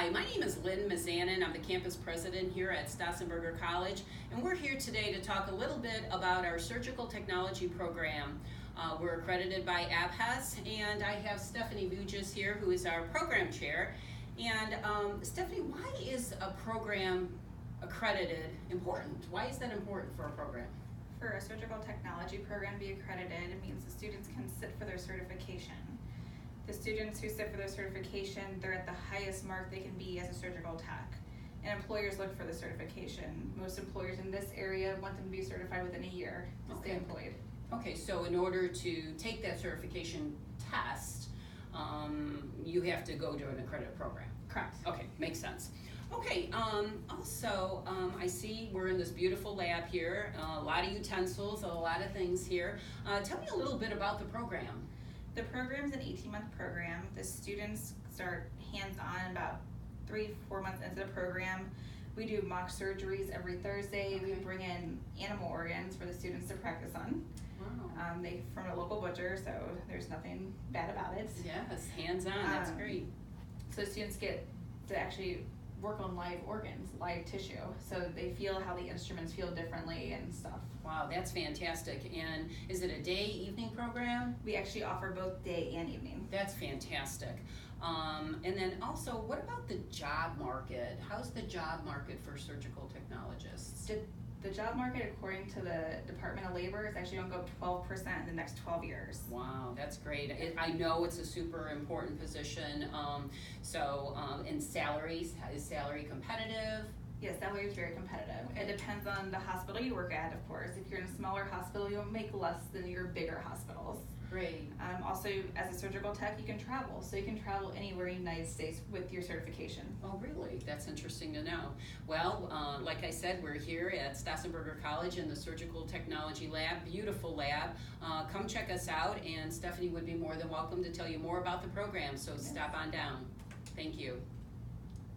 Hi, my name is Lynn Mazanin. I'm the campus president here at Stautzenberger College, and we're here today to talk a little bit about our surgical technology program. We're accredited by ABHES, and I have Stephanie Bugis here, who is our program chair. And Stephanie, why is a program accredited important? Why is that important for a program? For a surgical technology program to be accredited, it means the students can sit for their certification. The students who sit for their certification, they're at the highest mark they can be as a surgical tech. And employers look for the certification. Most employers in this area want them to be certified within a year to stay employed. Okay, so in order to take that certification test, you have to go to an accredited program. Correct. Okay, makes sense. Okay, also, I see we're in this beautiful lab here, a lot of utensils, a lot of things here. Tell me a little bit about the program. The program's an 18-month program. The students start hands-on about 3-4 months into the program. We do mock surgeries every Thursday. Okay. We bring in animal organs for the students to practice on. Wow. They from a local butcher, so there's nothing bad about it. Yes, hands-on, that's great. So students get to actually work on live organs, live tissue, so that they feel how the instruments feel differently and stuff. Wow, that's fantastic. And is it a day, evening program? We actually offer both day and evening. That's fantastic. And then also, what about the job market? How's the job market for surgical technologists? The job market, according to the Department of Labor, is actually going to go up 12% in the next 12 years. Wow, that's great. I know it's a super important position. And salaries, is salary competitive? Yes, salary is very competitive. It depends on the hospital you work at, of course. If you're in a smaller hospital, you'll make less than your bigger hospitals. Great. Also, as a surgical tech, you can travel. So you can travel anywhere in the United States with your certification. Oh, really? That's interesting to know. Well, like I said, we're here at Stautzenberger College in the Surgical Technology Lab, beautiful lab. Come check us out, and Stephanie would be more than welcome to tell you more about the program, so stop on down. Thank you.